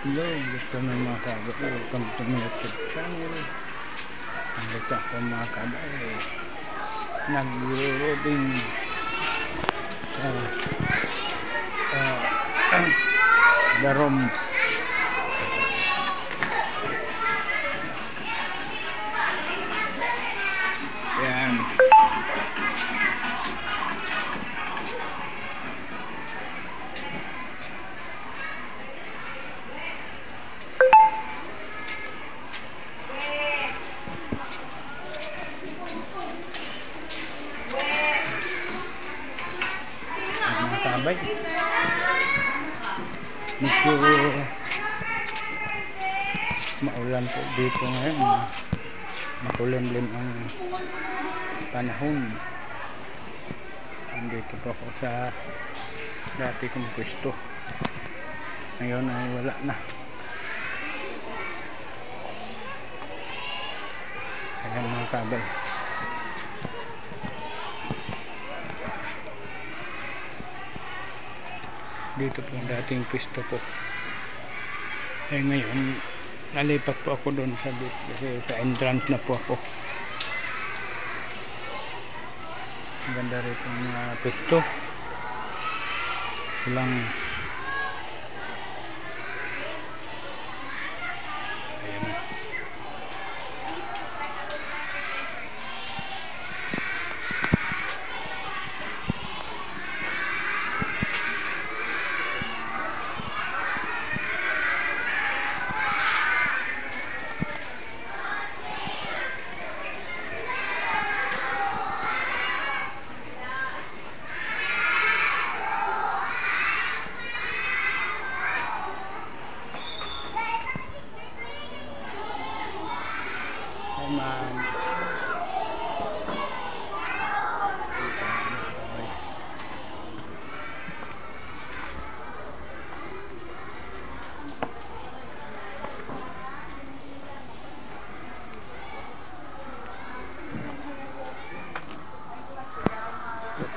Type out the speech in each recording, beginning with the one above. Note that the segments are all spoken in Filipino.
Hello, gusto na mga kabay. Welcome to my YouTube channel. Nandito ako mga kabay. Nag-loading sa Darom. Yan. Kabay. Medyo maulan po dito ngayon. Makulimlim ang panahon. Andito po ako sa dati kong pwesto. Ngayon ay wala na. Ayan mga kabay. Dito po ang dating pwesto ko. Eh ngayon nalipat po ako doon sa bit kasi sa entrance na po ako. Ang ganda rito ang pwesto. Walang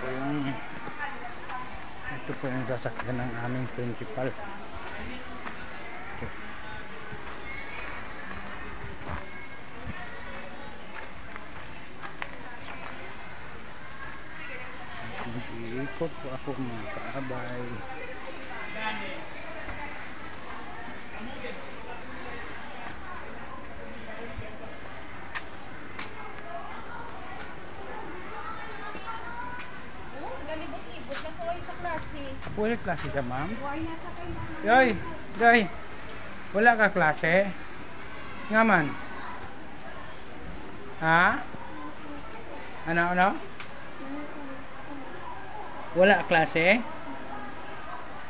ayan. Ito po yung sasakyan ng aming principal. Ito. Mag-iikot po ako mga kaabay. Pwede klase ka, ma'am? Yoy, yoy. Wala ka klase? Nga man? Ha? Ano? Wala klase?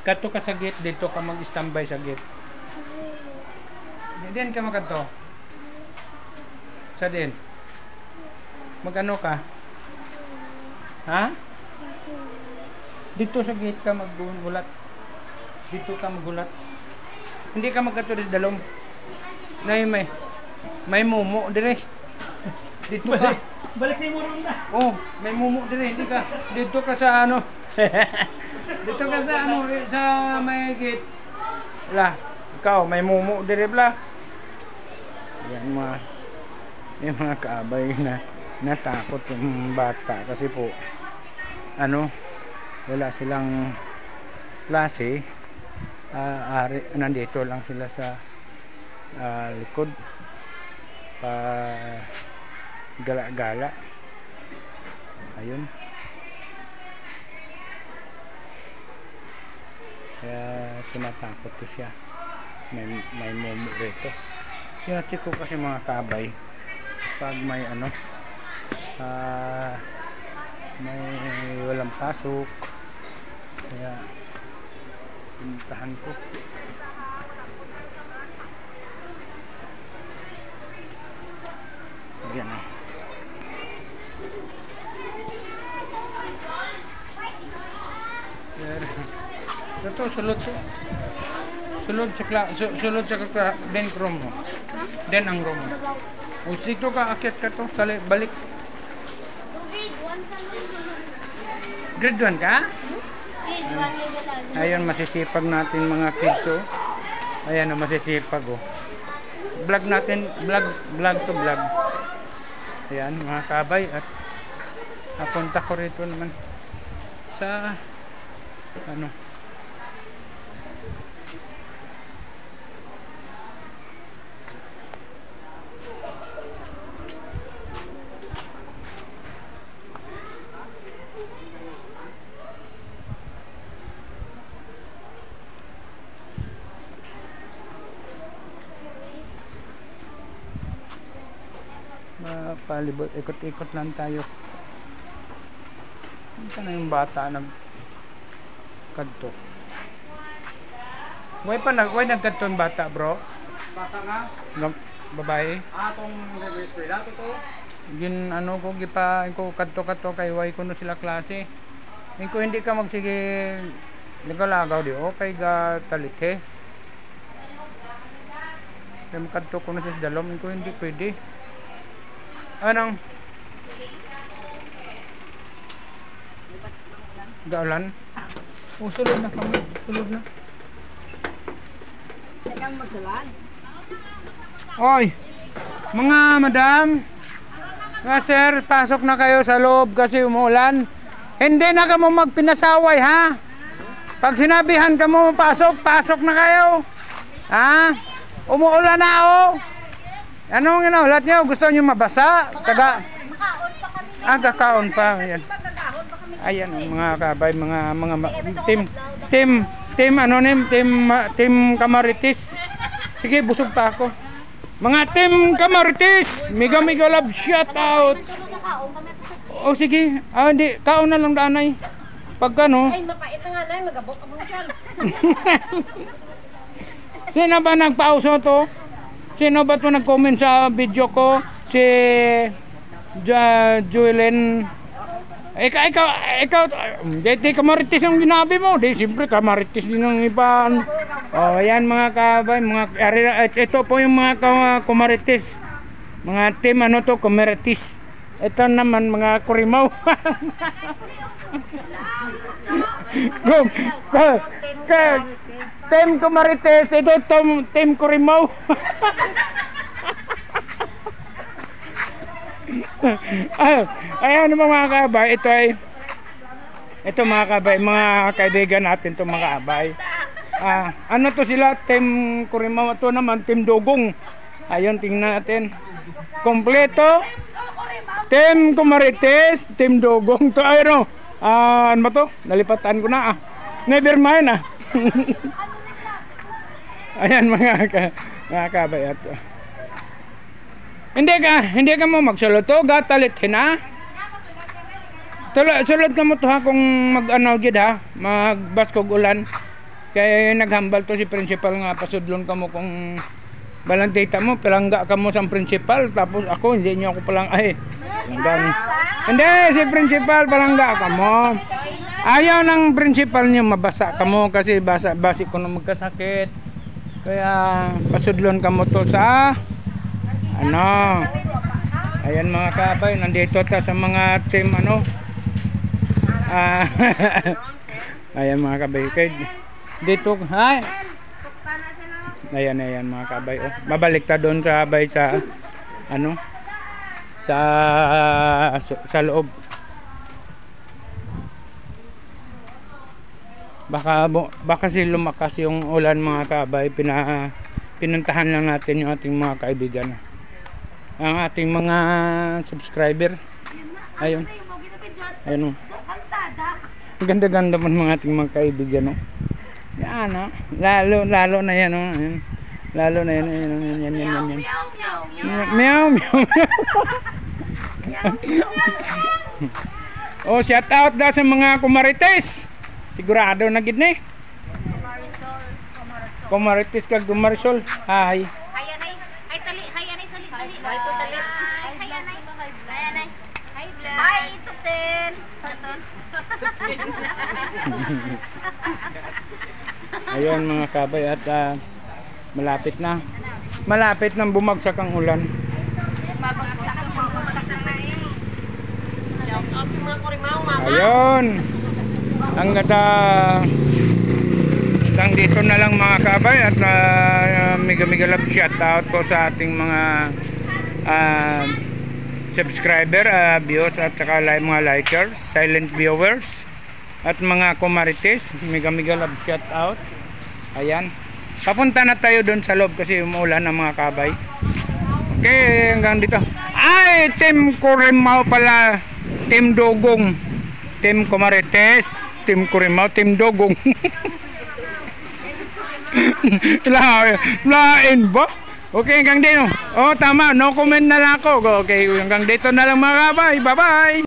Kato ka sa gate, dito ka mag-standby sa gate. Diyan ka magkanto? Sa din? Mag-ano ka? Ha? Dito sa gate ka maggulat. Dito ka maggulat. Hindi ka magkato sa dalom. Nay may mumo dire. Dito ka. Balik sa imo ron na. Oh, may mumo dire. Hindi ka. Dito ka sa ano. Dito ka sa ano sa may gate. Wala. Ikaw may mumo dire bla. Yan yung mga kaabay na natakot yung bata kasi po ano wala silang klase. Nandito lang sila sa likod pa gala-gala. Ayun, kaya tinatakot ko siya. May momo rito. Sinatid ko kasi mga kabay pag may ano may walang pasok, kaya pinuntahan ko. Ayan o. Ito sulod sa den room mo. Den ang room mo. O dito ka akyat ka to, balik. Grade 1 ka? Grade 1 Ayun, masisipag natin mga kids. Oh. Ayan, masisipag oh. Vlog natin, vlog to vlog. Ayan mga kabay, at napunta ko rito naman sa ano, palibot, ikot-ikot lang tayo. Saan na yung bata nagkadto? Why nagkadto yung bata, bro? Bata nga? Babae? Atong nag-eskwela to. Gin ano ko gipa ko kadto kay why kuno sila klase. Ko hindi ka magsige nagalagaw di okay ga talite. Kaya kadto ko na sa dalom ko hindi pwede. Anong Daulan? Oh, sulod na kami. Sulod na. Kailangan magsalad. Oy, mga madam, sir, pasok na kayo sa loob kasi umulan. Hindi na ka mo magpinasaway, ha? Pag sinabihan ka mo pasok, pasok na kayo. Ha? Umuulan na, oh. Anong inuulat nyo? Gusto nyo mabasa? Taga... Makaon pa kami. Kakaon pa. Ayan. Ayan, mga kabay, mga team Kamaritis. Sige, busog pa ako. Mga team Kamaritis, mega love, shout out. Oh, sige. Hindi, kaon na lang danay. Pag ano. Ay, mapait na nga na, magabok ang mga siyan. Sino ba nagpauso to? Sino ba ito nag-comment sa video ko? Si Joelen. Ikaw, di Kamaritis ang ginabi mo. Di, siyempre Kamaritis din ang iba. O, ayan mga kabay. Ito po yung mga Kamaritis. Mga team ano to, Kamaritis. Ito naman mga Kurimaw. Team Kamaritis, ito team Kurimaw. Ayan mga kabay, ito mga kabay, mga kaibigan natin to mga kabay. Ano to sila, team Kurimaw, ito naman team Dugong. Ayun, tingnan natin. Kompleto. Team Kamaritis, team Dugong to. Ayun, ano ba to? Nalipatan ko na. Never mind ah. Ayan mga kabay at hindi ka mo magsulod to, gatalit hina. Sulod ka mo to ha kung mag-ano gid ha, magbaskog ulan. Kaya naghambal to si principal nga pasudlon ka mo kung balang data mo, palangga ka mo sa principal, tapos ako hindi niyo ako palang hindi si principal palangga ka mo. Ayaw ng principal niyo mabasa ka mo kasi basi ko na magkasakit. Kaya pasudlon ka mo to sa ano. Ayan mga kabay, nandito ta sa mga team ano. Ayan mga kabay. Dito, hi. Ayan mga kabay. Oh, mabalik ta doon sa kabay sa ano sa loob. Baka si lumakas yung ulan mga kabay. Pinuntahan lang natin yung ating mga kaibigan, ang ating mga subscriber. Ayun. Ayun. Ganda-ganda man mga ating mga kaibigan, no. Yan, no. Lalo na yan, no. Ayan. Lalo na yan, yan. Meow. Oh, shout out daw sa mga Kamaritis. Sigurado na gid ni. Kamaritis kag Marisol. Hi. Hi, Tutin. Ayun mga kabay at malapit nang bumagsak ang ulan. Ayun. Ang ganda hanggang dito na lang mga kabay at mega love shout out po sa ating mga subscriber, viewers at saka mga likers, silent viewers at mga kumarites. Mega love shout out. Ayan, papunta na tayo doon sa loob kasi umuulan ng mga kabay. Okay, hanggang dito. Ay, Team Kurimao pala, Team Dugong, Team Kumarites, Team Kurimao, Team Dugong. Lain ba? Okay, hanggang dito. Oh, tama. No comment na lang ako. Okay, hanggang dito na lang mga kabay. Bye-bye.